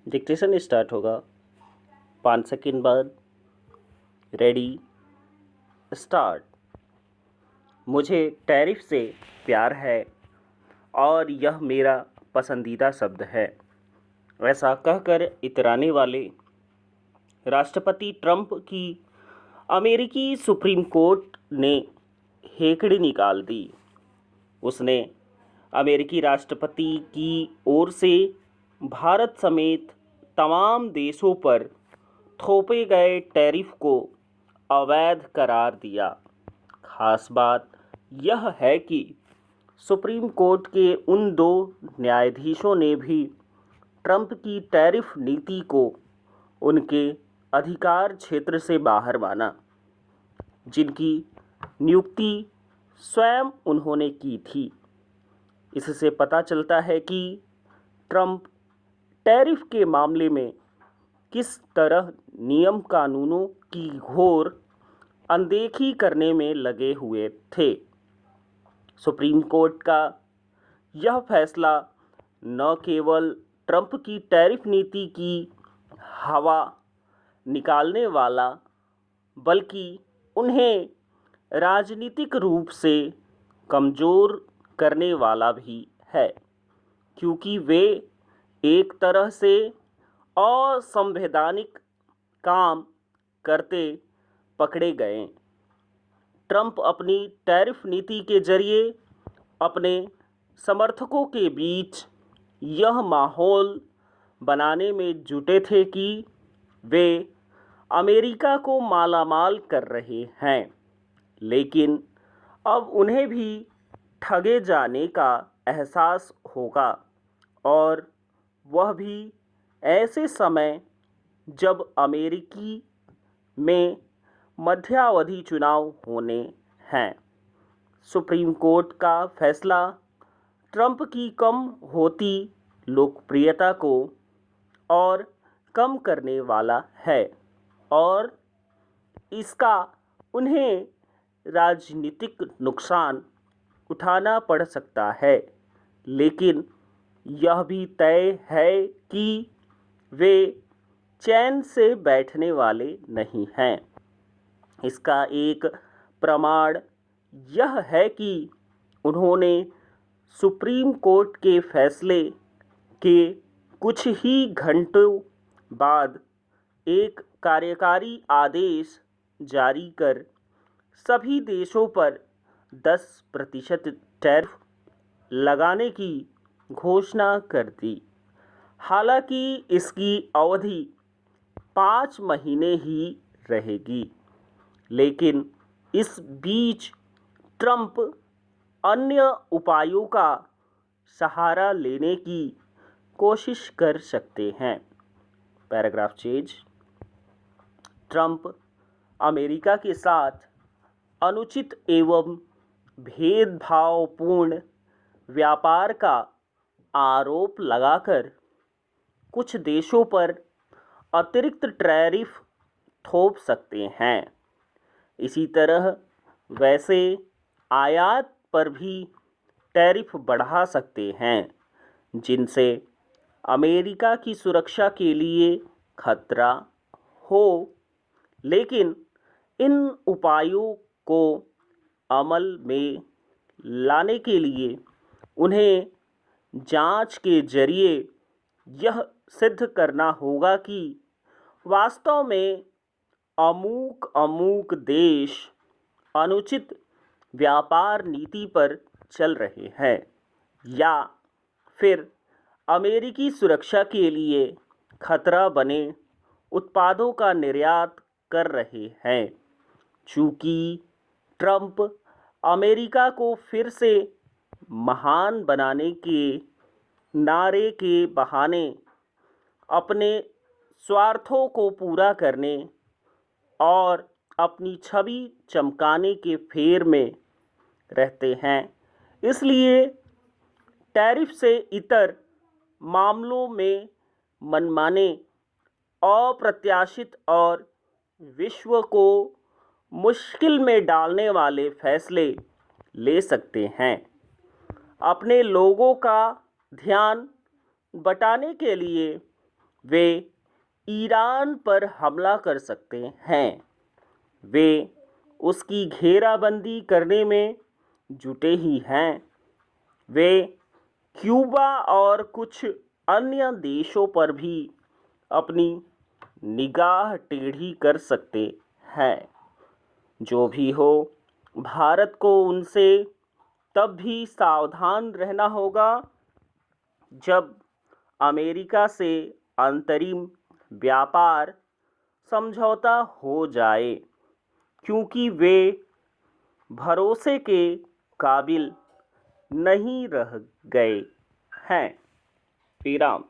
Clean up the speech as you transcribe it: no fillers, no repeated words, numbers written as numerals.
Dictation start होगा 5 second बाद। Ready, start. मुझे टैरिफ से प्यार है और यह मेरा पसंदीदा शब्द है। ऐसा कहकर इतराने वाले राष्ट्रपति ट्रंप की अमेरिकी सुप्रीम कोर्ट ने हेकड़ी निकाल दी। उसने अमेरिकी राष्ट्रपति की ओर से भारत समेत तमाम देशों पर थोपे गए टैरिफ को अवैध करार दिया। खास बात यह है कि सुप्रीम कोर्ट के उन 2 न्यायाधीशों ने भी ट्रंप की टैरिफ नीति को उनके अधिकार क्षेत्र से बाहर माना, जिनकी नियुक्ति स्वयं उन्होंने की थी। इससे पता चलता है कि ट्रंप टैरिफ के मामले में किस तरह नियम कानूनों की घोर अनदेखी करने में लगे हुए थे। सुप्रीम कोर्ट का यह फैसला न केवल ट्रंप की टैरिफ नीति की हवा निकालने वाला, बल्कि उन्हें राजनीतिक रूप से कमज़ोर करने वाला भी है, क्योंकि वे एक तरह से असंवैधानिक काम करते पकड़े गए। ट्रंप अपनी टैरिफ नीति के जरिए अपने समर्थकों के बीच यह माहौल बनाने में जुटे थे कि वे अमेरिका को मालामाल कर रहे हैं, लेकिन अब उन्हें भी ठगे जाने का एहसास होगा, और वह भी ऐसे समय जब अमेरिकी में मध्यावधि चुनाव होने हैं। सुप्रीम कोर्ट का फैसला ट्रंप की कम होती लोकप्रियता को और कम करने वाला है, और इसका उन्हें राजनीतिक नुकसान उठाना पड़ सकता है, लेकिन यह भी तय है कि वे चैन से बैठने वाले नहीं हैं। इसका एक प्रमाण यह है कि उन्होंने सुप्रीम कोर्ट के फैसले के कुछ ही घंटों बाद एक कार्यकारी आदेश जारी कर सभी देशों पर 10% टैरिफ लगाने की घोषणा कर दी। हालांकि इसकी अवधि 5 महीने ही रहेगी, लेकिन इस बीच ट्रंप अन्य उपायों का सहारा लेने की कोशिश कर सकते हैं। Paragraph change. ट्रंप अमेरिका के साथ अनुचित एवं भेदभावपूर्ण व्यापार का आरोप लगाकर कुछ देशों पर अतिरिक्त टैरिफ थोप सकते हैं। इसी तरह वैसे आयात पर भी टैरिफ बढ़ा सकते हैं, जिनसे अमेरिका की सुरक्षा के लिए खतरा हो। लेकिन इन उपायों को अमल में लाने के लिए उन्हें जांच के जरिए यह सिद्ध करना होगा कि वास्तव में अमूक देश अनुचित व्यापार नीति पर चल रहे हैं, या फिर अमेरिकी सुरक्षा के लिए खतरा बने उत्पादों का निर्यात कर रहे हैं। चूँकि ट्रंप अमेरिका को फिर से महान बनाने के नारे के बहाने अपने स्वार्थों को पूरा करने और अपनी छवि चमकाने के फेर में रहते हैं, इसलिए टैरिफ से इतर मामलों में मनमाने, अप्रत्याशित और विश्व को मुश्किल में डालने वाले फैसले ले सकते हैं। अपने लोगों का ध्यान बटाने के लिए वे ईरान पर हमला कर सकते हैं। वे उसकी घेराबंदी करने में जुटे ही हैं। वे क्यूबा और कुछ अन्य देशों पर भी अपनी निगाह टेढ़ी कर सकते हैं। जो भी हो, भारत को उनसे तब भी सावधान रहना होगा जब अमेरिका से अंतरिम व्यापार समझौता हो जाए, क्योंकि वे भरोसे के काबिल नहीं रह गए हैं। विराम।